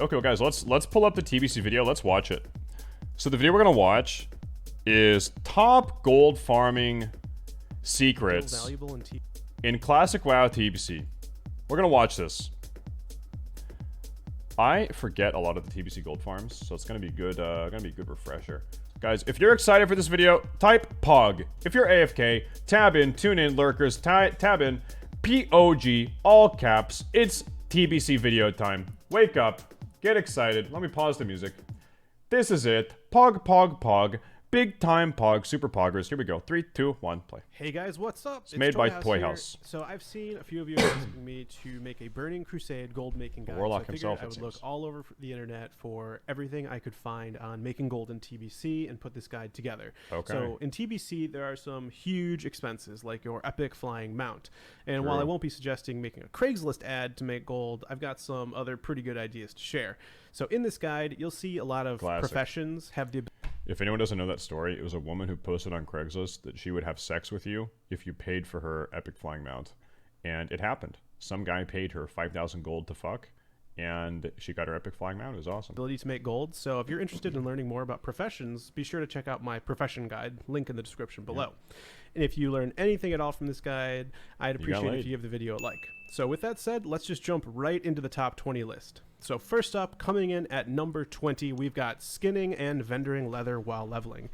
Okay, well, guys, let's pull up the TBC video. Let's watch it. So the video we're gonna watch is top gold farming secrets in classic WoW TBC. We're gonna watch this. I forget a lot of the TBC gold farms, so it's gonna be good. Good refresher, guys. If you're excited for this video, type POG. If you're AFK, tab in, tune in, lurkers, tab in, POG, all caps. It's TBC video time. Wake up, get excited. Let me pause the music. This is it. Pog, pog, pog. Big time pog, super poggers. Here we go. 3, 2, 1, play. Hey guys, what's up? It's made by Toy House. So I've seen a few of you asking me to make a Burning Crusade gold making guide. Warlock so himself, I would look all over the internet for everything I could find on making gold in TBC and put this guide together. Okay. So in TBC, there are some huge expenses like your epic flying mount. And while I won't be suggesting making a Craigslist ad to make gold, I've got some other pretty good ideas to share. So in this guide, you'll see a lot of professions have the. If anyone doesn't know that story, it was a woman who posted on Craigslist that she would have sex with you if you paid for her epic flying mount. And it happened. Some guy paid her 5,000 gold to fuck, and she got her epic flying mount. It was awesome. Ability to make gold. So if you're interested in learning more about professions, be sure to check out my profession guide, link in the description below. And if you learn anything at all from this guide, I'd appreciate if you give the video a like. So with that said, let's just jump right into the top 20 list. So first up, coming in at number 20, we've got skinning and vendoring leather while leveling.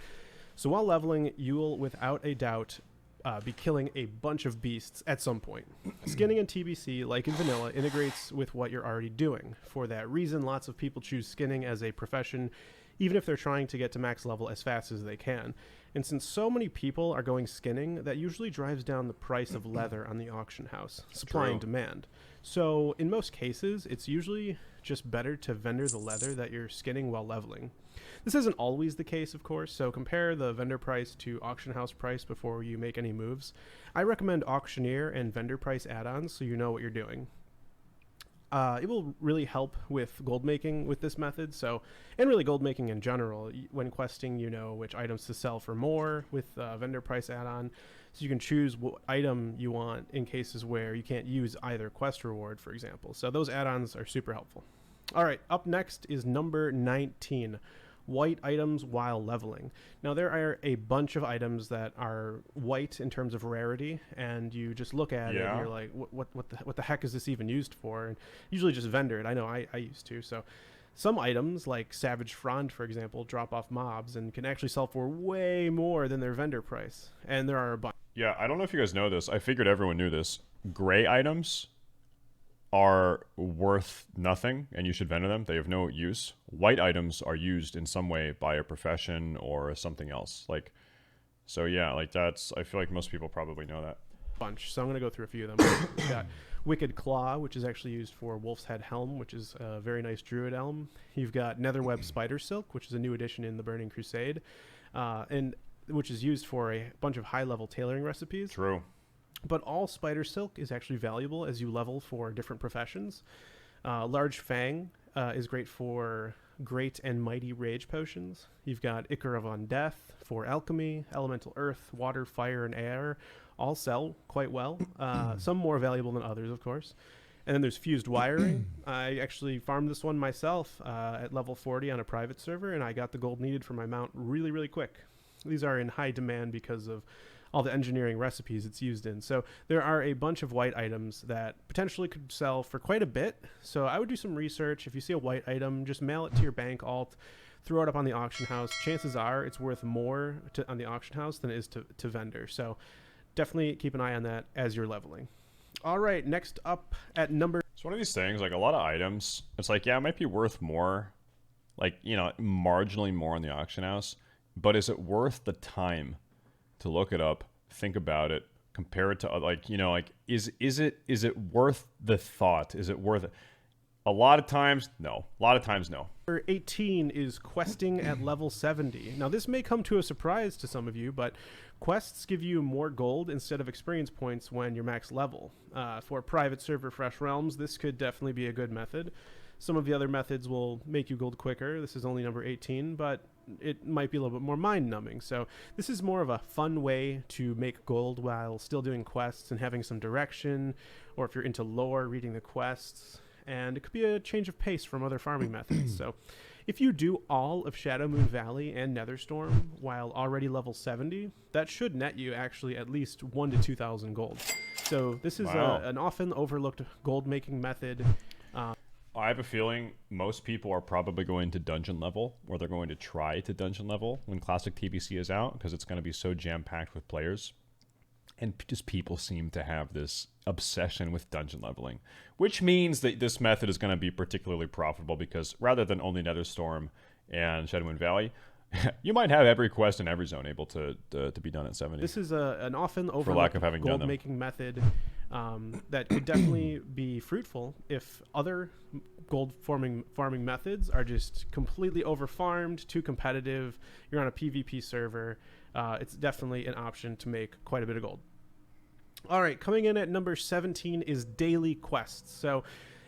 So while leveling, you'll without a doubt be killing a bunch of beasts at some point. Skinning in TBC, like in vanilla, integrates with what you're already doing. For that reason, lots of people choose skinning as a profession, even if they're trying to get to max level as fast as they can. And since so many people are going skinning, that usually drives down the price of leather on the auction house, supply and demand. So in most cases, it's usually just better to vendor the leather that you're skinning while leveling. This isn't always the case, of course, so compare the vendor price to auction house price before you make any moves. I recommend auctioneer and vendor price add-ons so you know what you're doing. It will really help with gold making with this method, and really gold making in general. When questing, you know which items to sell for more with vendor price add-on, so you can choose what item you want in cases where you can't use either quest reward, for example. So those add-ons are super helpful. All right, up next is number 19. White items while leveling. Now there are a bunch of items that are white in terms of rarity, and you just look at it and you're like, what the heck is this even used for? And usually just vendor it. I know I used to. So some items like Savage Frond, for example, drop off mobs and can actually sell for way more than their vendor price. And there are a bunch. Yeah, I don't know if you guys know this. I figured everyone knew this. Gray items are worth nothing and you should vendor them. They have no use. White items are used in some way by a profession or something else. So yeah, that's, I feel like most people probably know that. Bunch. So I'm going to go through a few of them. We've got Wicked Claw, which is actually used for Wolf's Head Helm, which is a very nice druid elm. You've got Netherweb Spider Silk, which is a new addition in the Burning Crusade, and which is used for a bunch of high-level tailoring recipes. True. But all spider silk is actually valuable as you level for different professions. Large Fang is great for great and mighty rage potions. You've got Ichor of Undeath for alchemy, elemental earth, water, fire, and air. All sell quite well. Some more valuable than others, of course. And then there's Fused Wiring. I actually farmed this one myself at level 40 on a private server, and I got the gold needed for my mount really, really quick. These are in high demand because of all the engineering recipes it's used in. So there are a bunch of white items that potentially could sell for quite a bit. So I would do some research. If you see a white item, just mail it to your bank alt, throw it up on the auction house. Chances are it's worth more on the auction house than it is to vendor. So definitely keep an eye on that as you're leveling. All right, next up at number... It's one of these things, a lot of items, it's it might be worth more, marginally more on the auction house, but is it worth the time to look it up, think about it, compare it to is it worth the thought? Is it worth it? A lot of times, no. A lot of times, no. Number 18 is questing at level 70. Now, this may come to a surprise to some of you, but quests give you more gold instead of experience points when you're max level. For private server Fresh Realms, this could definitely be a good method. Some of the other methods will make you gold quicker. This is only number 18, but it might be a little bit more mind-numbing. So this is more of a fun way to make gold while still doing quests and having some direction, or if you're into lore, reading the quests. and it could be a change of pace from other farming methods. So if you do all of Shadow Moon Valley and Netherstorm while already level 70, that should net you actually at least 1 to 2,000 gold. So this is an often overlooked gold making method. I have a feeling most people are probably going to dungeon level, or they're going to try to dungeon level when Classic TBC is out, because it's going to be so jam-packed with players. And just people seem to have this obsession with dungeon leveling, which means that this method is going to be particularly profitable, because rather than only Netherstorm and Shadow Moon Valley, you might have every quest in every zone able to be done at 70. This is an often overlooked for lack of having gold making method that could definitely be fruitful if other gold farming methods are just completely overfarmed, too competitive. You're on a PvP server. It's definitely an option to make quite a bit of gold. All right, coming in at number 17 is daily quests. So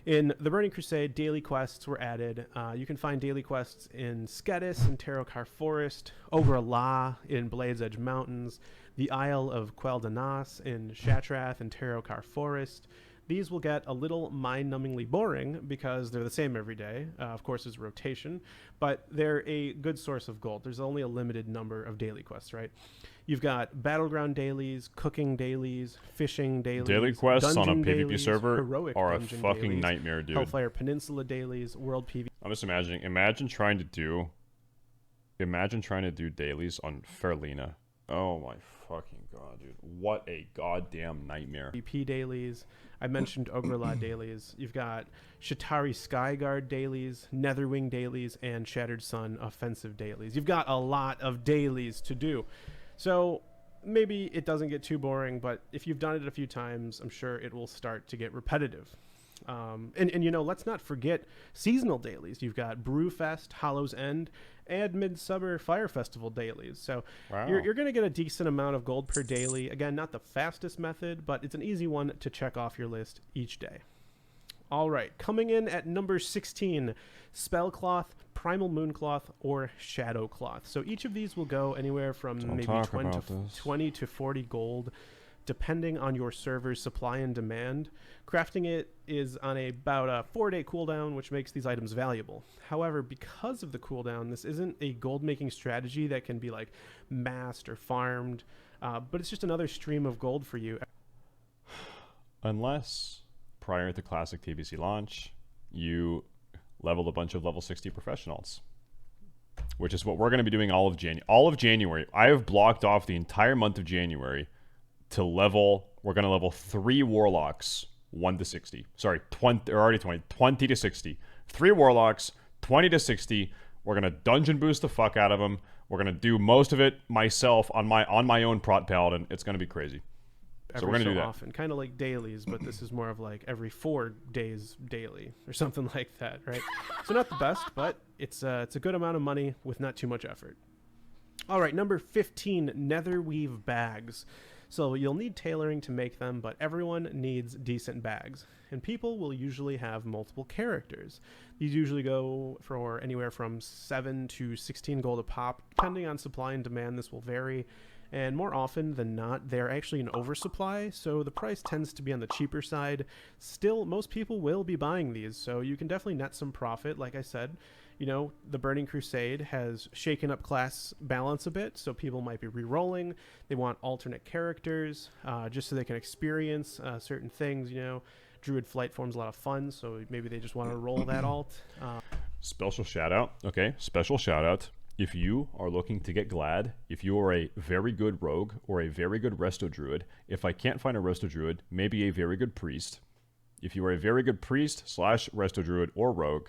in the Burning Crusade, daily quests were added. You can find daily quests in Skedis and Terokar Forest, Ogre La in Blades Edge Mountains, the Isle of Quel'Danas in Shatrath and Terokar Forest. These will get a little mind-numbingly boring because they're the same every day. Of course, there's rotation, but they're a good source of gold. There's only a limited number of daily quests, right? You've got battleground dailies, cooking dailies, fishing dailies. Daily quests on a PvP dailies, server are a dungeon fucking dailies, nightmare, dude. Hellfire Peninsula dailies, World PvP. I'm just imagining. Imagine trying to do dailies on Ferlina. Oh my fucking god, dude! What a goddamn nightmare. PvP dailies. I mentioned Ogre-La dailies. You've got Shatari Skyguard dailies, Netherwing dailies, and Shattered Sun offensive dailies. You've got a lot of dailies to do. So maybe it doesn't get too boring, but if you've done it a few times, I'm sure it will start to get repetitive. And you know, let's not forget seasonal dailies. You've got Brewfest, Hollow's End, and Midsummer Fire Festival dailies. So you're going to get a decent amount of gold per daily. Again, not the fastest method, but it's an easy one to check off your list each day. All right, coming in at number 16, Spellcloth, Primal Mooncloth, or Shadowcloth. So each of these will go anywhere from maybe 20 to 40 gold, depending on your server's supply and demand. Crafting it is on about a 4-day cooldown, which makes these items valuable. However, because of the cooldown, this isn't a gold-making strategy that can be like massed or farmed, but it's just another stream of gold for you. Unless prior to Classic TBC launch, you leveled a bunch of level 60 professionals, which is what we're going to be doing all of January. I have blocked off the entire month of January to level. We're going to level 3 warlocks 1 to 60. Sorry, 20 or already 20 to 60. 3 warlocks 20 to 60. We're going to dungeon boost the fuck out of them. We're going to do most of it myself on my own prot paladin. It's going to be crazy. So we're going to do that often, kind of like dailies, but this is more of like every 4 days daily or something like that, right? So not the best, but it's a good amount of money with not too much effort. All right, number 15, Netherweave bags. So you'll need tailoring to make them, but everyone needs decent bags. And people will usually have multiple characters. These usually go for anywhere from 7 to 16 gold a pop. Depending on supply and demand, this will vary. And more often than not, they're actually in oversupply, so the price tends to be on the cheaper side. Still, most people will be buying these, so you can definitely net some profit. Like I said, you know, the Burning Crusade has shaken up class balance a bit, so people might be re-rolling. They want alternate characters, just so they can experience certain things, you know. Druid Flight Form's a lot of fun, so maybe they just want to roll that alt. Special shout out. Okay, special shout out. If you are looking to get glad, if you are a very good rogue or a very good resto druid, if I can't find a resto druid, maybe a very good priest. If you are a very good priest / resto druid or rogue,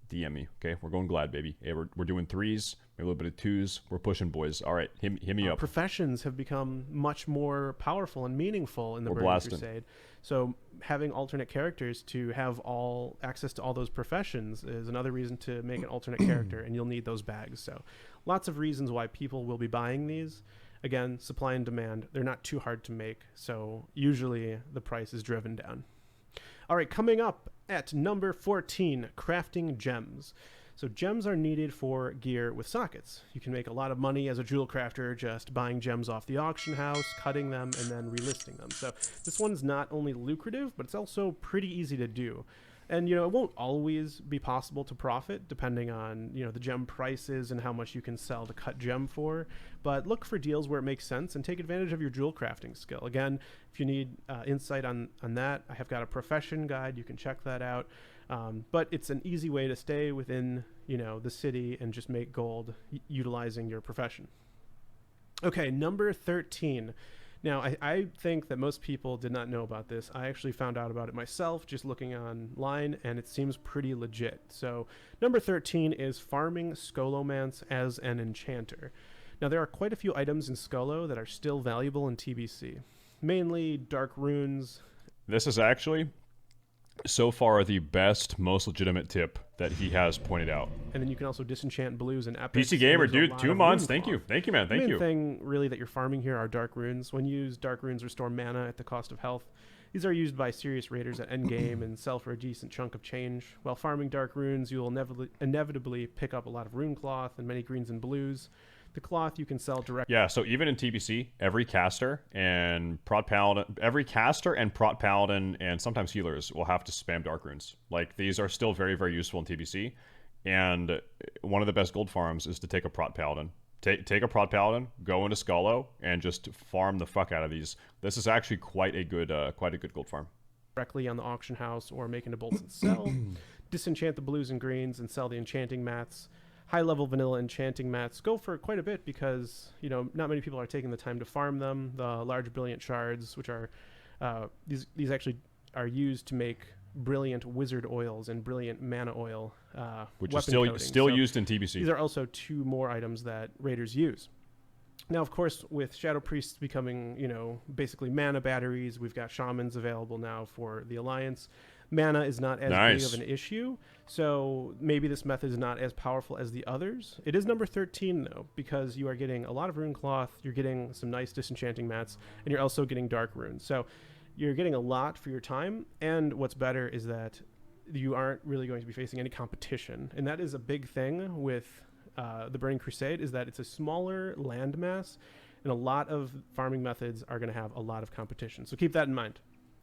DM me, okay? We're going glad, baby. Hey, we're doing 3s, maybe a little bit of 2s. We're pushing, boys. All right, hit me up. Professions have become much more powerful and meaningful in the Burning Crusade. So having alternate characters to have all access to all those professions is another reason to make an alternate character, and you'll need those bags. So lots of reasons why people will be buying these. Again, supply and demand. They're not too hard to make, so usually the price is driven down. All right, coming up at number 14, crafting gems. So gems are needed for gear with sockets. You can make a lot of money as a jewel crafter just buying gems off the auction house, cutting them, and then relisting them. So this one's not only lucrative, but it's also pretty easy to do. And, it won't always be possible to profit depending on, the gem prices and how much you can sell the cut gem for. But look for deals where it makes sense and take advantage of your jewel crafting skill. Again, if you need insight on that, I have got a profession guide. You can check that out. But it's an easy way to stay within, the city and just make gold utilizing your profession. Okay, number 13. Now, I think that most people did not know about this. I actually found out about it myself just looking online, and it seems pretty legit. So, number 13 is farming Scholomance as an enchanter. Now, there are quite a few items in Skolo that are still valuable in TBC, mainly dark runes. This is actually, so far, the best, most legitimate tip that he has pointed out. And then you can also disenchant blues and epics. PC Gamer, dude, 2 months. Thank you, man. Thank you. The main thing, really, that you're farming here are dark runes. When you use dark runes, restore mana at the cost of health. These are used by serious raiders at endgame and sell for a decent chunk of change. While farming dark runes, you will inevitably pick up a lot of rune cloth and many greens and blues. The cloth you can sell directly. Yeah, so even in TBC, every caster and prot paladin, and sometimes healers will have to spam dark runes. Like, these are still very, very useful in TBC. And one of the best gold farms is to take a prot paladin. Take a prot paladin, go into Skolo, and just farm the fuck out of these. This is actually quite a good gold farm. Directly on the auction house or make into bolts and sell. Disenchant the blues and greens and sell the enchanting mats. High-level vanilla enchanting mats go for quite a bit because, not many people are taking the time to farm them. The large brilliant shards, which are, these actually are used to make brilliant wizard oils and brilliant mana oil. Which is still used in TBC. These are also 2 more items that raiders use. Now, of course, with Shadow Priests becoming, basically mana batteries, we've got shamans available now for the Alliance. Mana is not as big of an issue, so maybe this method is not as powerful as the others. It is number 13, though, because you are getting a lot of rune cloth, you're getting some nice disenchanting mats, and you're also getting dark runes. So you're getting a lot for your time, and what's better is that you aren't really going to be facing any competition. And that is a big thing with the Burning Crusade, is that it's a smaller landmass, and a lot of farming methods are going to have a lot of competition. So keep that in mind.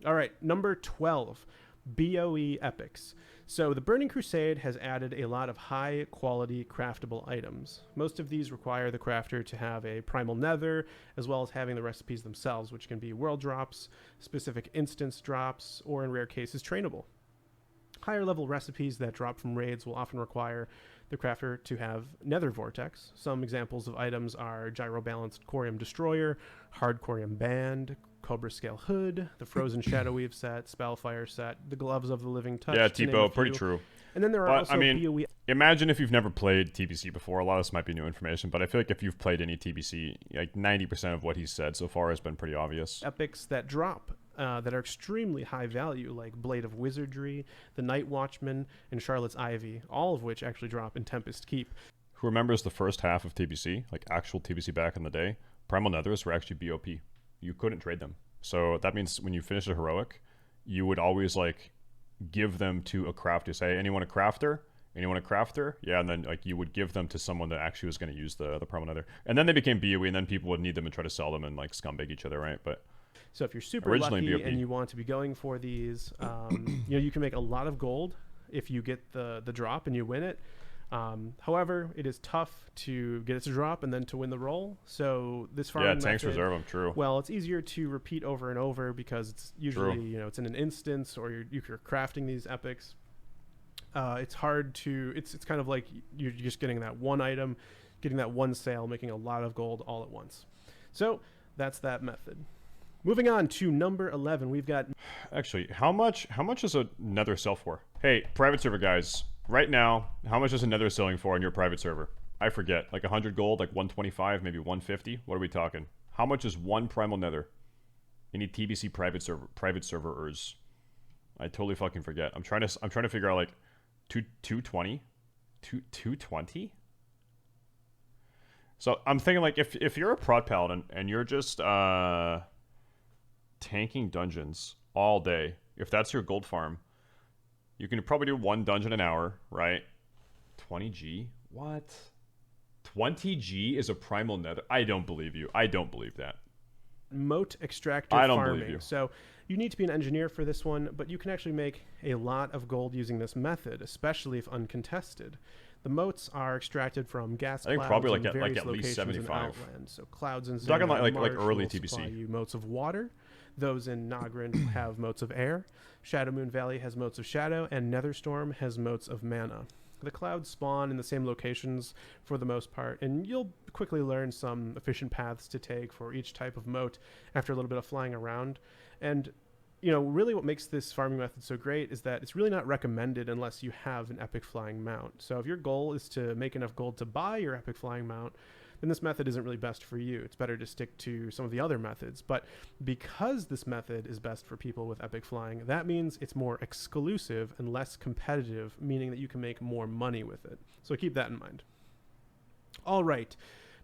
All right, number 12. BOE epics. So the Burning Crusade has added a lot of high quality craftable items. Most of these require the crafter to have a primal nether, as well as having the recipes themselves, which can be world drops, specific instance drops, or in rare cases trainable. Higher level recipes that drop from raids will often require the crafter to have nether vortex. Some examples of items are gyro balanced corium destroyer, hard corium band, Cobra Scale Hood, the Frozen Shadow Weave set, Spellfire set, the Gloves of the Living Touch. Yeah, Tipo, pretty true. And then there are also BOE. Imagine if you've never played TBC before. A lot of this might be new information, but I feel like if you've played any TBC, like 90% of what he's said so far has been pretty obvious. Epics that drop that are extremely high value, like Blade of Wizardry, the Night Watchman, and Charlotte's Ivy, all of which actually drop in Tempest Keep. Who remembers the first half of TBC, like actual TBC back in the day? Primal Nethers were actually BOP. You couldn't trade them. So that means when you finish a heroic, you would always like give them to a crafter. Say, anyone a crafter? Anyone a crafter? Yeah, and then like you would give them to someone that actually was going to use the Primal Nether. And then they became BOE, and then people would need them and try to sell them and like scumbag each other, right? But so if you're super lucky BOP. And you want to be going for these, you can make a lot of gold if you get the drop and you win it. However, it is tough to get it to drop and then to win the roll. So this farming tanks method, reserve them. True. Well, it's easier to repeat over and over because it's usually it's in an instance or you're crafting these epics. It's hard to. It's kind of like you're just getting that one item, getting that one sale, making a lot of gold all at once. So that's that method. Moving on to number 11, we've got. Actually, how much is a nether sell for? Hey, private server guys. Right now, how much is a nether selling for on your private server? I forget. Like 100 gold, like 125, maybe 150? What are we talking? How much is one primal nether? Any TBC private servers? I totally fucking forget. I'm trying to figure out like 220? 220? So I'm thinking like if you're a prot paladin and you're just tanking dungeons all day, if that's your gold farm, you can probably do one dungeon an hour, right? 20G? What? 20G is a primal nether? I don't believe you. I don't believe that. Moat extractor I don't farming. believe you. So you need to be an engineer for this one, but you can actually make a lot of gold using this method, especially if uncontested. The moats are extracted from gas clouds probably like in at various least locations 75. in Outland. So clouds and Talking Zermatt like Marsh early will supply TBC. you moats of water. Those in Nogrin have moats of air. Shadowmoon Valley has moats of shadow, and Netherstorm has moats of mana. The clouds spawn in the same locations for the most part, and you'll quickly learn some efficient paths to take for each type of moat after a little bit of flying around. And you know, really what makes this farming method so great is that it's really not recommended unless you have an epic flying mount. So if your goal is to make enough gold to buy your epic flying mount, then this method isn't really best for you. It's better to stick to some of the other methods. But because this method is best for people with epic flying, that means it's more exclusive and less competitive, meaning that you can make more money with it. So keep that in mind. All right.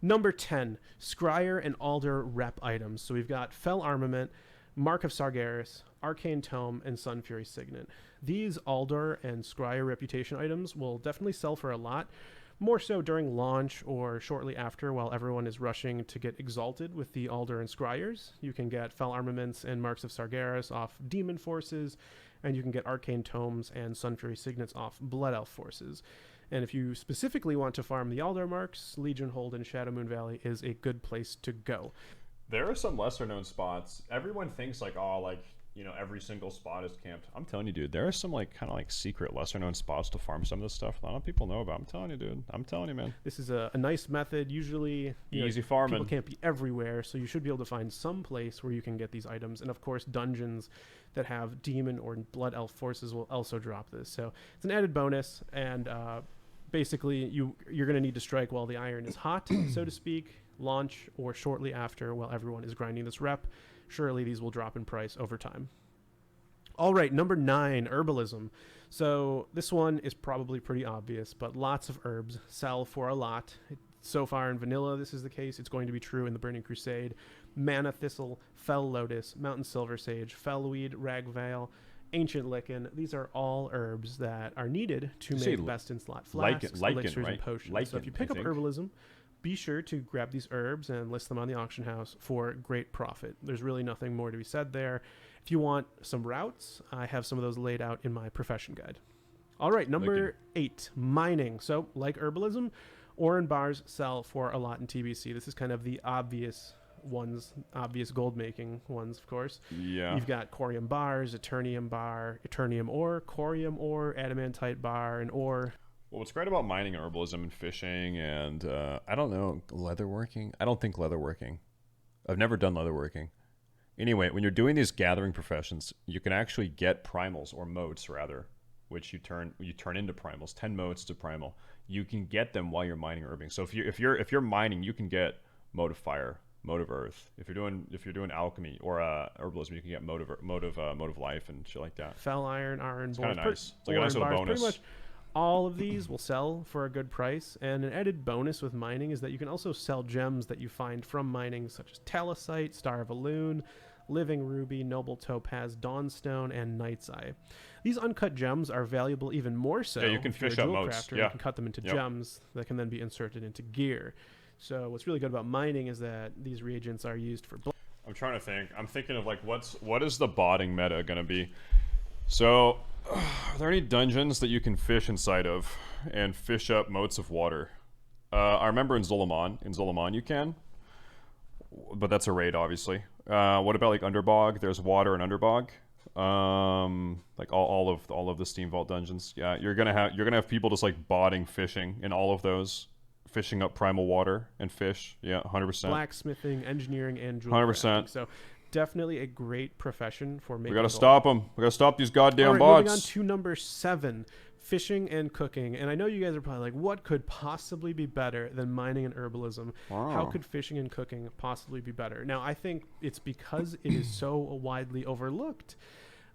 Number 10, Scryer and Alder rep items. So we've got Fell Armament, Mark of Sargeras, Arcane Tome, and Sun Fury Signet. These Alder and Scryer reputation items will definitely sell for a lot, more so during launch or shortly after while everyone is rushing to get exalted with the Alder and Scryers. You can get Fell Armaments and Marks of Sargeras off Demon Forces, and you can get Arcane Tomes and Sun Fury Signets off Blood Elf Forces. And if you specifically want to farm the Alder marks, Legion Hold in Shadowmoon Valley is a good place to go. There are some lesser known spots. Everyone thinks like, oh, like, you know, every single spot is camped. I'm telling you, dude, there are some like kind of like secret lesser known spots to farm some of this stuff a lot of people know about. I'm telling you, dude. I'm telling you, man. This is a nice method. Usually, easy farming. People can't be everywhere, so you should be able to find some place where you can get these items. And of course, dungeons that have demon or blood elf forces will also drop this. So it's an added bonus, and basically you're going to need to strike while the iron is hot, so to speak, launch or shortly after while everyone is grinding this rep. Surely these will drop in price over time. All right, number 9, herbalism. So this one is probably pretty obvious, but lots of herbs sell for a lot. So far in vanilla, this is the case. It's going to be true in the Burning Crusade. Mana Thistle, Fell Lotus, Mountain Silver Sage, Fellweed, Ragvale, Ancient Lichen. These are all herbs that are needed to make best in slot flasks, elixirs, and potions. So if you pick up herbalism, be sure to grab these herbs and list them on the auction house for great profit. There's really nothing more to be said there. If you want some routes, I have some of those laid out in my profession guide. All right, number 8, mining. So like herbalism, ore and bars sell for a lot in TBC. This is kind of the obvious ones, obvious gold making ones, of course. Yeah. You've got corium bars, eternium bar, eternium ore, corium ore, adamantite bar, and ore. Well, what's great about mining, herbalism, and fishing, and I don't know, leatherworking? I don't think leatherworking. I've never done leatherworking. Anyway, when you're doing these gathering professions, you can actually get primals, or moats rather, which you turn into primals. 10 moats to primal. You can get them while you're mining herbing. So if you're mining, you can get moat of fire, moat of earth. If you're doing alchemy or herbalism, you can get moat of life and shit like that. Fell iron, iron. It's kind of nice. It's like a nice little bonus. Pretty much all of these will sell for a good price, and an added bonus with mining is that you can also sell gems that you find from mining, such as Talosite, Star of Elune, Living Ruby, Noble Topaz, Dawnstone, and Night's Eye. These uncut gems are valuable even more so. Yeah, you can fish up moats. Crafter, you can cut them into gems that can then be inserted into gear. So what's really good about mining is that these reagents are used for... I'm trying to think. I'm thinking of like what is the botting meta going to be? So, are there any dungeons that you can fish inside of and fish up moats of water? I remember in Zul'Aman you can, but that's a raid obviously. What about like Underbog? There's water in Underbog. Like all of the Steam Vault dungeons. Yeah, you're gonna have people just like botting fishing in all of those, fishing up primal water and fish. Yeah, 100%. Blacksmithing, engineering, and jewelry. 100%. So definitely a great profession for making. We gotta stop them. We gotta stop these goddamn bots. bots. Moving on to number 7, fishing and cooking. And I know you guys are probably like, what could possibly be better than mining and herbalism? Wow. How could fishing and cooking possibly be better? Now, I think it's because it is so widely overlooked.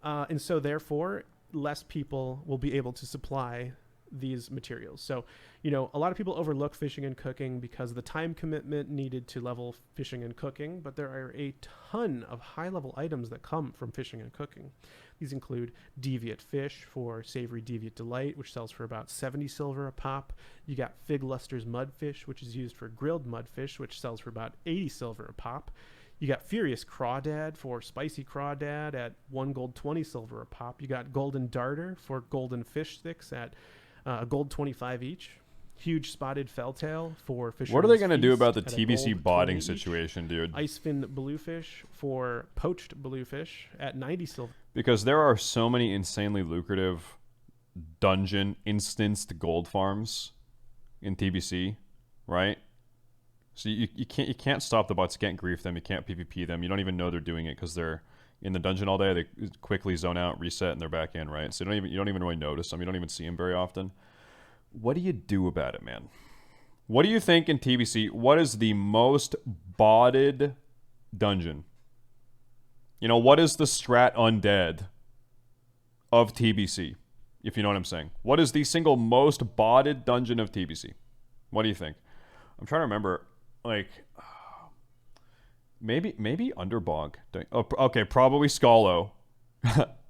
And so therefore, less people will be able to supply these materials. So, you know, a lot of people overlook fishing and cooking because of the time commitment needed to level fishing and cooking, but there are a ton of high-level items that come from fishing and cooking. These include deviate fish for savory deviate delight, which sells for about 70 silver a pop. You got Fig Luster's mudfish, which is used for grilled mudfish, which sells for about 80 silver a pop. You got Furious Crawdad for spicy crawdad at 1 gold 20 silver a pop. You got Golden Darter for golden fish sticks at gold 25 each. Huge Spotted Felltail for fish. What are they going to do about the TBC botting situation, dude? Icefin Bluefish for poached bluefish at 90 silver. Because there are so many insanely lucrative dungeon instanced gold farms in TBC, right? So you can't stop the bots. You can't grief them. You can't PvP them. You don't even know they're doing it because they're in the dungeon all day. They quickly zone out, reset, and they're back in, right? So you don't even really notice them. You don't even see them very often. What do you do about it, man? What do you think in TBC? What is the most botted dungeon? You know, what is the strat undead of TBC? If you know what I'm saying. What is the single most botted dungeon of TBC? What do you think? I'm trying to remember. Like, maybe Underbog. Oh, okay, probably Scolo.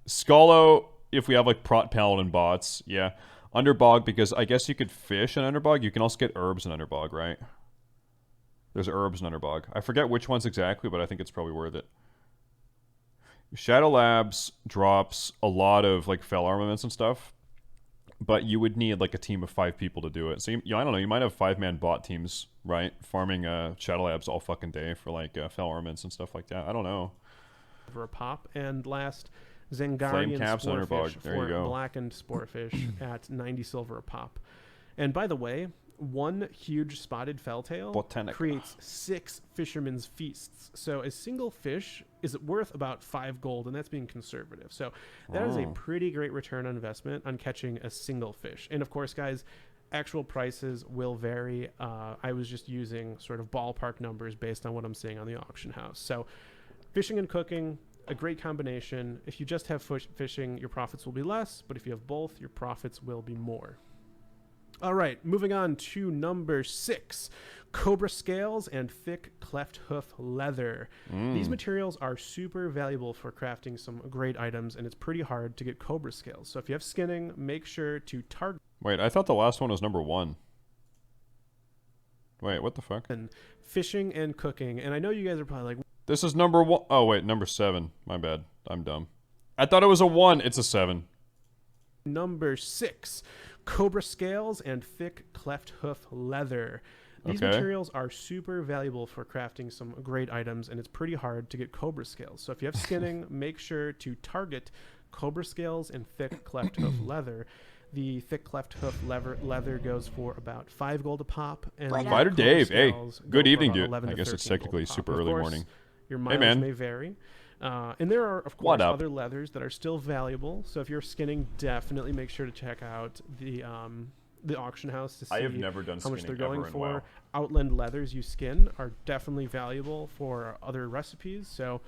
Scolo, if we have like Prot Paladin bots, yeah. Underbog, because I guess you could fish in Underbog. You can also get herbs in Underbog, right? There's herbs in Underbog. I forget which ones exactly, but I think it's probably worth it. Shadow Labs drops a lot of like fell armaments and stuff, but you would need like a team of 5 people to do it. So I don't know, you might have 5-man bot teams, right? Farming Shadow Labs all fucking day for like fell armaments and stuff like that. I don't know. For a pop. And last, Zangarian Sporefish for blackened Sporefish at 90 silver a pop. And by the way, one huge spotted felltail creates 6 fisherman's feasts. So a single fish is worth about 5 gold, and that's being conservative. So that is a pretty great return on investment on catching a single fish. And of course, guys, actual prices will vary. I was just using sort of ballpark numbers based on what I'm seeing on the auction house. So fishing and cooking, a great combination. If you just have fishing, your profits will be less, but if you have both, your profits will be more. All right, moving on to number 6, Cobra Scales and Thick Cleft Hoof Leather. These materials are super valuable for crafting some great items, and it's pretty hard to get Cobra Scales. So if you have skinning, make sure to target... Wait, I thought the last one was number 1. Wait, what the fuck? And fishing and cooking, and I know you guys are probably like... This is number 1. Oh, wait, number 7. My bad. I'm dumb. I thought it was a 1. It's a 7. Number 6, Cobra Scales and Thick Cleft Hoof Leather. These materials are super valuable for crafting some great items, and it's pretty hard to get Cobra Scales. So if you have skinning, make sure to target Cobra Scales and Thick Cleft Hoof Leather. The Thick Cleft Hoof leather goes for about 5 gold a pop. And Fighter Dave, hey, good evening, dude. I guess it's technically super early morning. Your mileage may vary. And there are, of course, other leathers that are still valuable. So if you're skinning, definitely make sure to check out the auction house to see how much they're going for. WoW. Outland leathers you skin are definitely valuable for other recipes. So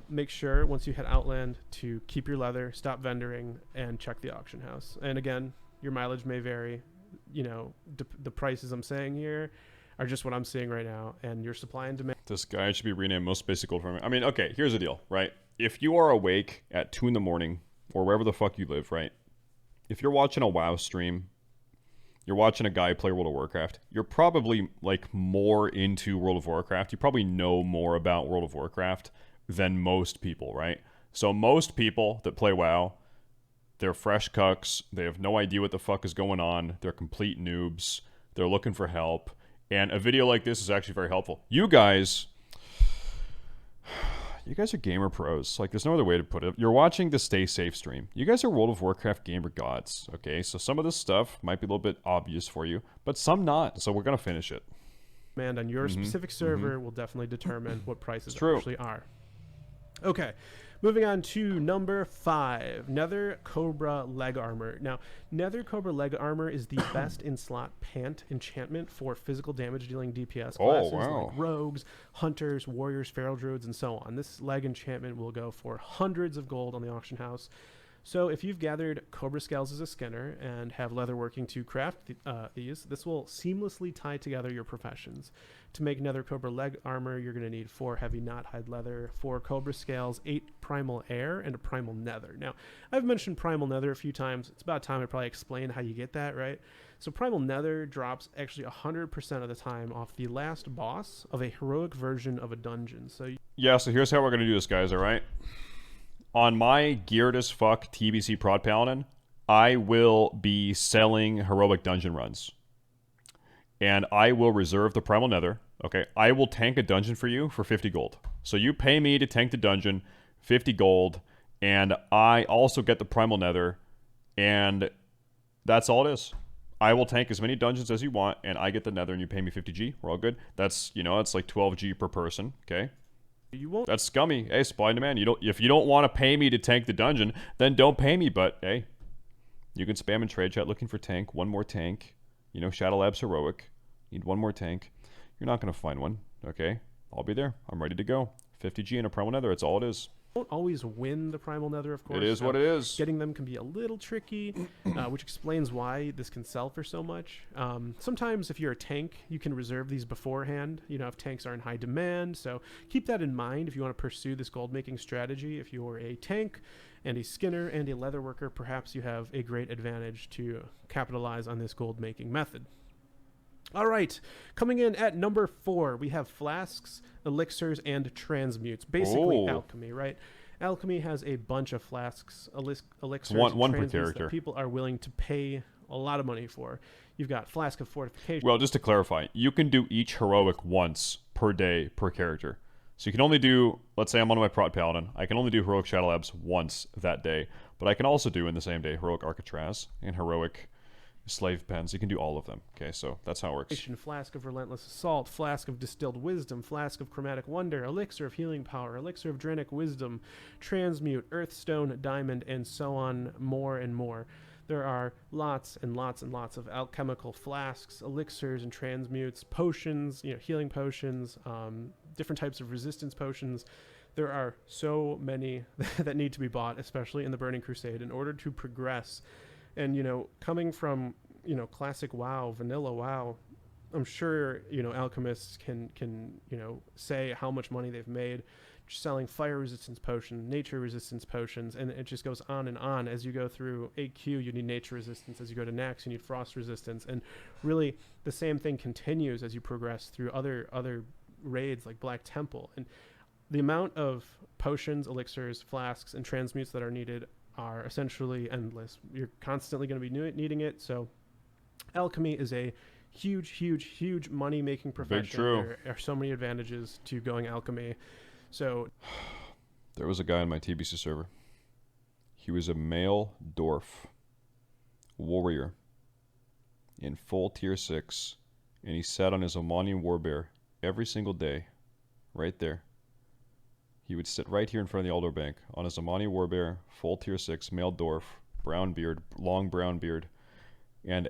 make sure once you hit Outland to keep your leather, stop vendoring, and check the auction house. And again, your mileage may vary. You know, the prices I'm saying here are just what I'm seeing right now, and your supply and demand. This guy should be renamed Most Basic Gold Farming. I mean, okay, here's the deal, right? If you are awake at 2 in the morning, or wherever the fuck you live, right? If you're watching a WoW stream, you're watching a guy play World of Warcraft, you're probably, like, more into World of Warcraft. You probably know more about World of Warcraft than most people, right? So most people that play WoW, they're fresh cucks. They have no idea what the fuck is going on. They're complete noobs. They're looking for help. And a video like this is actually very helpful. You guys are gamer pros. Like, there's no other way to put it. You're watching the Staysafe stream. You guys are World of Warcraft gamer gods, okay? So some of this stuff might be a little bit obvious for you, but some not. So we're going to finish it. Demand on your specific server will definitely determine what prices actually are. Okay. Moving on to number 5, Nether Cobra Leg Armor. Now, Nether Cobra Leg Armor is the best in-slot pant enchantment for physical damage dealing DPS classes like rogues, hunters, warriors, feral druids, and so on. This leg enchantment will go for hundreds of gold on the auction house. So if you've gathered Cobra Scales as a Skinner and have Leatherworking to craft these, this will seamlessly tie together your professions. To make Nether Cobra leg armor, you're going to need 4 heavy knot hide leather, 4 Cobra Scales, 8 Primal Air, and a Primal Nether. Now, I've mentioned Primal Nether a few times. It's about time I probably explain how you get that, right? So Primal Nether drops actually 100% of the time off the last boss of a heroic version of a dungeon. So yeah, so here's how we're going to do this, guys, all right? On my geared as fuck TBC Prod Paladin, I will be selling heroic dungeon runs. And I will reserve the Primal Nether, okay? I will tank a dungeon for you for 50 gold. So you pay me to tank the dungeon, 50 gold, and I also get the Primal Nether, and that's all it is. I will tank as many dungeons as you want, and I get the Nether, and you pay me 50G. We're all good. That's, you know, it's like 12G per person, okay? you won't. That's scummy. Hey, supply and demand. If you don't want to pay me to tank the dungeon, then don't pay me. But hey, you can spam in trade chat looking for tank. One more tank. You know, Shadow Labs heroic. Need one more tank. You're not gonna find one. Okay, I'll be there. I'm ready to go. 50G and a Primal Nether. That's all it is. Won't always win the Primal Nether, of course. It is what it is. Getting them can be a little tricky, which explains why this can sell for so much. Sometimes if you're a tank, you can reserve these beforehand, you know, if tanks are in high demand. So keep that in mind if you want to pursue this gold making strategy. If you're a tank and a Skinner and a Leatherworker, perhaps you have a great advantage to capitalize on this gold making method. All right, coming in at number 4, we have flasks, elixirs, and transmutes. Basically, alchemy, right? Alchemy has a bunch of flasks, elixirs, one per transmutes character that people are willing to pay a lot of money for. You've got Flask of Fortification. Well, just to clarify, you can do each heroic once per day per character. So you can only do, let's say I'm on my Prod Paladin, I can only do heroic Shadow Labs once that day, but I can also do in the same day heroic Arcatraz and heroic Slave Pens. You can do all of them. Okay, so that's how it works. Flask of Relentless Assault, Flask of Distilled Wisdom, Flask of Chromatic Wonder, Elixir of Healing Power, Elixir of Dranic Wisdom, Transmute, Earthstone, Diamond, and so on, more and more. There are lots and lots and lots of alchemical flasks, elixirs, and transmutes, potions, you know, healing potions, different types of resistance potions. There are so many that need to be bought, especially in the Burning Crusade, in order to progress. And, you know, coming from, you know, classic WoW, vanilla WoW, I'm sure, you know, alchemists can, you know, say how much money they've made selling fire resistance potions, nature resistance potions, and it just goes on and on. As you go through 8Q, you need nature resistance. As you go to Nax, you need frost resistance. And really, the same thing continues as you progress through other raids like Black Temple. And the amount of potions, elixirs, flasks, and transmutes that are needed are essentially endless. You're constantly going to be needing it. So alchemy is a huge money-making profession. Big true. There are so many advantages to going alchemy. So there was a guy on my TBC server. He was a male dwarf warrior in full tier 6, and he sat on his Omanian warbear every single day right there. He would sit right here in front of the Alder Bank on his Omanian warbear, full tier 6, male dwarf, brown beard, long brown beard, and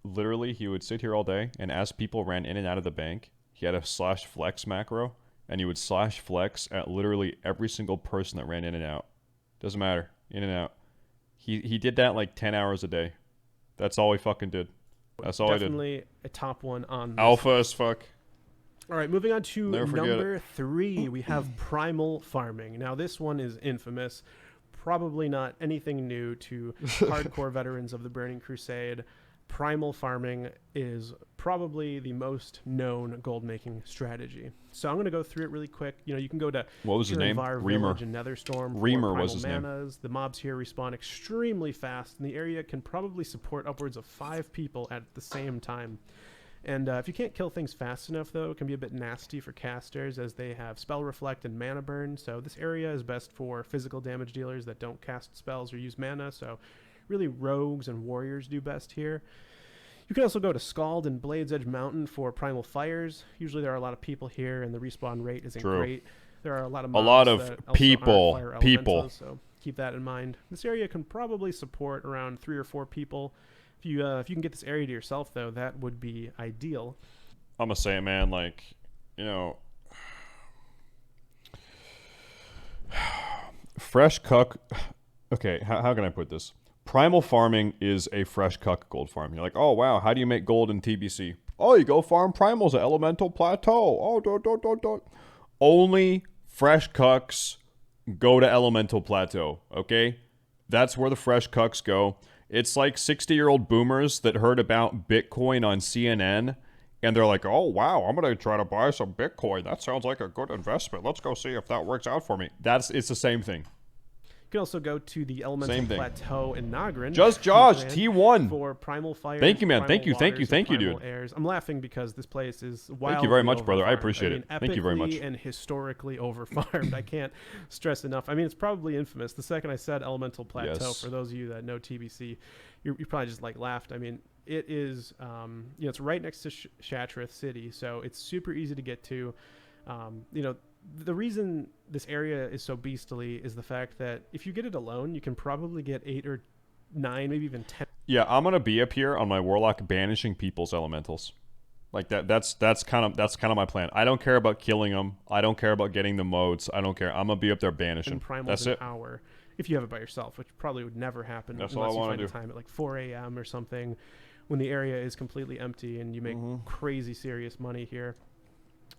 literally he would sit here all day, and as people ran in and out of the bank, he had a /flex macro, and he would /flex at literally every single person that ran in and out. Doesn't matter, in and out. He did that like 10 hours a day. That's all he fucking did. That's all he did. Definitely a top one on this. Alpha as fuck. All right, moving on to number 3, we have primal farming. Now, this one is infamous. Probably not anything new to hardcore veterans of the Burning Crusade. Primal farming is probably the most known gold-making strategy. So I'm going to go through it really quick. You know, you can go to what was his name? Reamer and Netherstorm. Reamer was his name. The mobs here respawn extremely fast, and the area can probably support upwards of 5 people at the same time. And if you can't kill things fast enough, though, it can be a bit nasty for casters as they have Spell Reflect and Mana Burn. So this area is best for physical damage dealers that don't cast spells or use mana. So really rogues and warriors do best here. You can also go to Scald and Blade's Edge Mountain for primal fires. Usually there are a lot of people here, and the respawn rate isn't great. There are a lot of people. So keep that in mind. This area can probably support around 3 or 4 people. If you can get this area to yourself, though, that would be ideal. I'm gonna say it, man. Like, you know, Okay, how can I put this? Primal farming is a fresh cuck gold farm. You're like, oh wow, how do you make gold in TBC? Oh, you go farm primals at Elemental Plateau. Oh, don't. Only fresh cucks go to Elemental Plateau, okay? That's where the fresh cucks go. It's like 60-year-old boomers that heard about Bitcoin on CNN, and they're like, oh, wow, I'm going to try to buy some Bitcoin. That sounds like a good investment. Let's go see if that works out for me. It's the same thing. You can also go to the Elemental Plateau in Nagrin. Just Josh, T1. For Primal Fires. Thank you, man. Thank you, dude. Airs. I'm laughing because this place is wildly Thank you very much, brother. I over-farmed. appreciate it. Thank you very much. And historically over-farmed. I can't stress enough. I mean, it's probably infamous. The second I said Elemental Plateau, for those of you that know TBC, you probably just like laughed. I mean, it is, you know, it's right next to Shattrath City, so it's super easy to get to. You know, the reason this area is so beastly is the fact that if you get it alone, you can probably get 8 or 9, maybe even 10. Yeah, I'm gonna be up here on my warlock banishing people's elementals. Like that's kind of my plan. I don't care about killing them. I don't care about getting the moats. I don't care. I'm gonna be up there banishing. That's it. Hour, if you have it by yourself, which probably would never happen unless you find a time at like 4 a.m. or something, when the area is completely empty and you make crazy serious money here.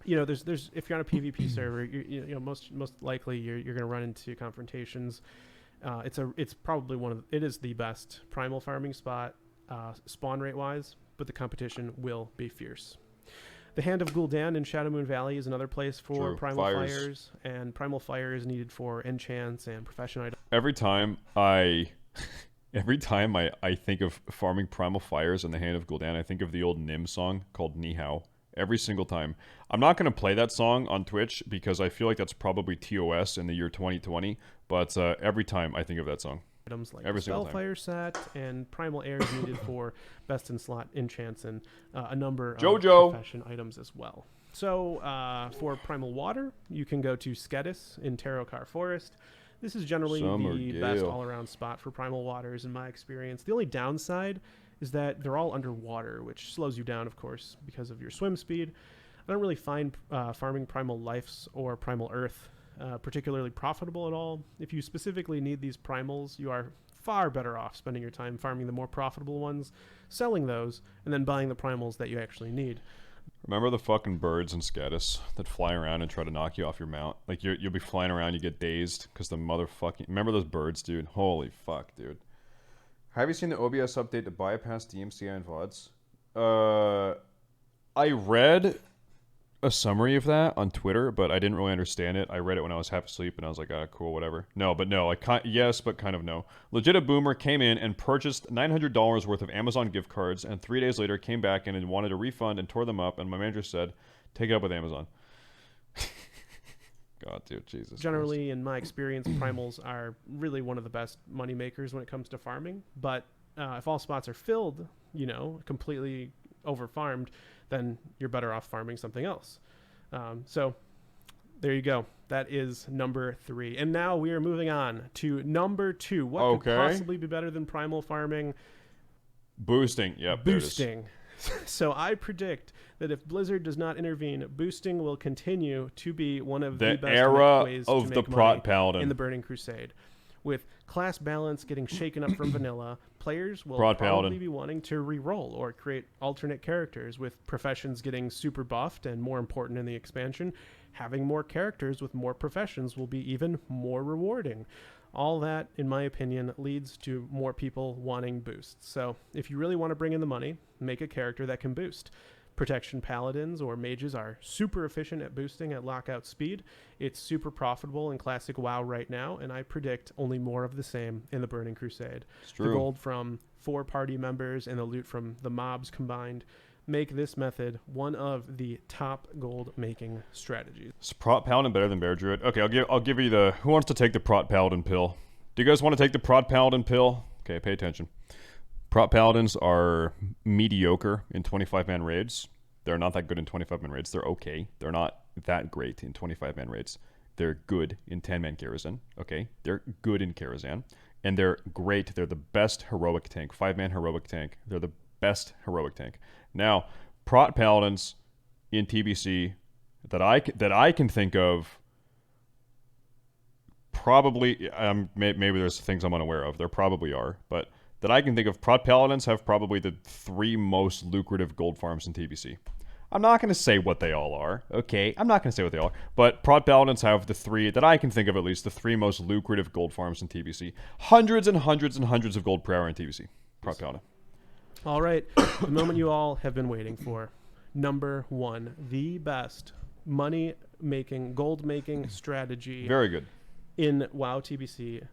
You know, there's if you're on a PvP server, you know most likely you're going to run into confrontations. It's probably it is the best primal farming spot, spawn rate wise, but the competition will be fierce. The Hand of Gul'dan in Shadowmoon Valley is another place for primal fires, and primal fire is needed for enchants and profession items. Every time I think of farming primal fires in the Hand of Gul'dan, I think of the old Nim song called Ni Hao. Every single time. I'm not going to play that song on Twitch because I feel like that's probably TOS in the year 2020, but every time I think of that song. Items like the Spellfire set and Primal Air is needed for best in slot enchants and a number of profession items as well. So for Primal Water, you can go to Skedis in Terokar Forest. This is generally the best all-around spot for Primal Waters in my experience. The only downside is that they're all underwater, which slows you down, of course, because of your swim speed. I don't really find farming Primal Lives or Primal Earth particularly profitable at all. If you specifically need these primals, you are far better off spending your time farming the more profitable ones, selling those, and then buying the primals that you actually need. Remember the fucking birds in Skedis that fly around and try to knock you off your mount? Like, you'll be flying around, you get dazed because the motherfucking... Remember those birds, dude? Holy fuck, dude. Have you seen the OBS update to bypass DMCI and VODs? I read a summary of that on Twitter, but I didn't really understand it. I read it when I was half asleep, and I was like, ah, cool, whatever. No, yes, but kind of no. Legit a boomer came in and purchased $900 worth of Amazon gift cards, and 3 days later came back and wanted a refund and tore them up, and my manager said, take it up with Amazon. God, dude, Jesus. Generally, in my experience, primals are really one of the best money makers when it comes to farming. But if all spots are filled, you know, completely over farmed, then you're better off farming something else. So there you go. That is number 3. And now we are moving on to number 2. What could possibly be better than primal farming? Boosting. Yep. Boosting. So I predict that if Blizzard does not intervene, boosting will continue to be one of the best ways to make money in the Burning Crusade. With class balance getting shaken up from vanilla, players will probably be wanting to re-roll or create alternate characters. With professions getting super buffed and more important in the expansion, having more characters with more professions will be even more rewarding. All that, in my opinion, leads to more people wanting boosts. So if you really want to bring in the money, make a character that can boost. Protection paladins or mages are super efficient at boosting at lockout speed. It's super profitable in classic WoW right now, and I predict only more of the same in the Burning Crusade. It's true. The gold from 4 party members and the loot from the mobs combined make this method one of the top gold making strategies. Is Prot Paladin better than Bear Druid? Okay, I'll give you the... Who wants to take the Prot Paladin pill? Do you guys want to take the Prot Paladin pill? Okay, pay attention. Prot Paladins are mediocre in 25-man raids. They're not that good in 25-man raids. They're okay. They're not that great in 25-man raids. They're good in 10-man Karazhan. Okay, they're good in Karazhan. And they're great. They're the best heroic tank. 5-man heroic tank. They're the best heroic tank. Now, Prot Paladins in TBC that I can think of probably, maybe there's things I'm unaware of. There probably are, but that I can think of, Prot Paladins have probably the 3 most lucrative gold farms in TBC. I'm not going to say what they all are, okay? I'm not going to say what they all are, but Prot Paladins have the 3, that I can think of at least, the 3 most lucrative gold farms in TBC. Hundreds and hundreds and hundreds of gold per hour in TBC. Prot Paladin. All right, the moment you all have been waiting for. Number 1, the best money-making, gold-making strategy. Very good. In WoW TBC,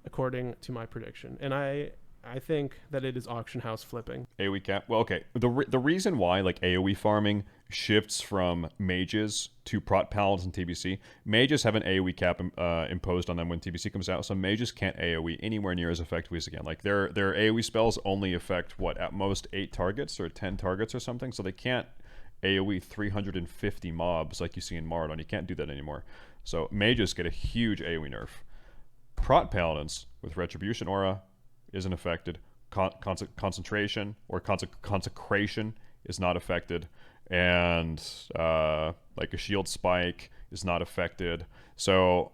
according to my prediction. And I think that it is auction house flipping. AoE cap. Well, okay. The reason why like AoE farming shifts from mages to Prot Paladins in TBC, mages have an AoE cap imposed on them when TBC comes out, so mages can't AoE anywhere near as effectively as again. Like their AoE spells only affect what, at most 8 targets or 10 targets or something, so they can't AoE 350 mobs like you see in Mardon. You can't do that anymore. So mages get a huge AoE nerf. Prot Paladins with Retribution Aura isn't affected. Concentration or consecration is not affected, and like a shield spike is not affected. So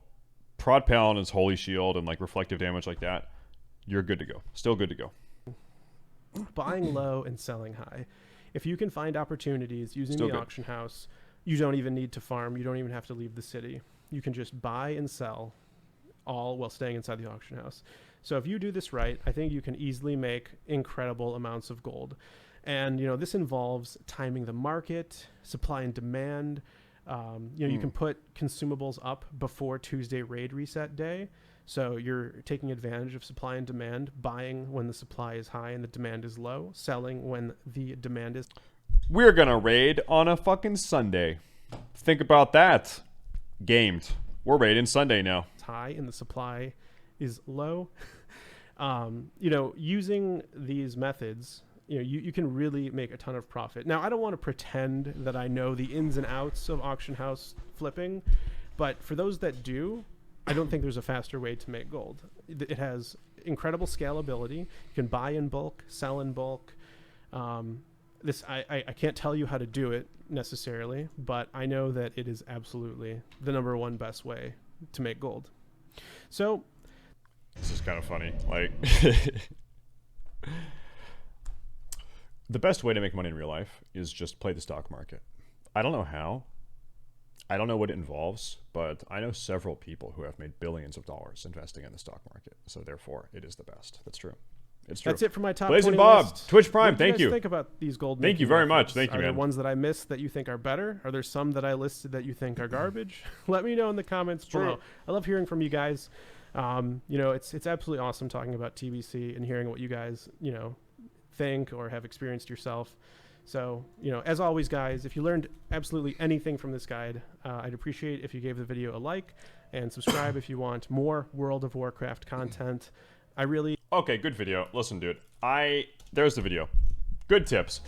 Prot Paladin's Holy Shield and like reflective damage like that, you're good to go. Still good to go. Buying low and selling high. If you can find opportunities using the auction house, you don't even need to farm. You don't even have to leave the city. You can just buy and sell all while staying inside the auction house. So if you do this right, I think you can easily make incredible amounts of gold. And, you know, this involves timing the market, supply and demand. You know, you can put consumables up before Tuesday raid reset day. So you're taking advantage of supply and demand, buying when the supply is high and the demand is low, selling when the demand is... We're gonna raid on a fucking Sunday. Think about that. Gamed. We're raiding Sunday now. High and the supply is low. You know, using these methods, you know, you can really make a ton of profit. Now, I don't want to pretend that I know the ins and outs of auction house flipping, but for those that do, I don't think there's a faster way to make gold. It has incredible scalability. You can buy in bulk, sell in bulk. I can't tell you how to do it necessarily, but I know that it is absolutely the #1 best way to make gold. So this is kind of funny. Like the best way to make money in real life is just play the stock market. I don't know how. I don't know what it involves, but I know several people who have made billions of dollars investing in the stock market. So therefore, it is the best. That's true. It's true. That's it for my top Blazing 20 Bob, list. Twitch Prime, What do thank you. Think about these gold. Thank you very much. Thank you, man. Are there man. ones that I missed that you think are better? Are there some that I listed that you think are garbage? Let me know in the comments below. I love hearing from you guys. You know, it's absolutely awesome talking about TBC and hearing what you guys, you know, think or have experienced yourself. So, you know, as always, guys, if you learned absolutely anything from this guide, I'd appreciate if you gave the video a like and subscribe if you want more World of Warcraft content. I really... Okay, good video. Listen, dude. There's the video. Good tips.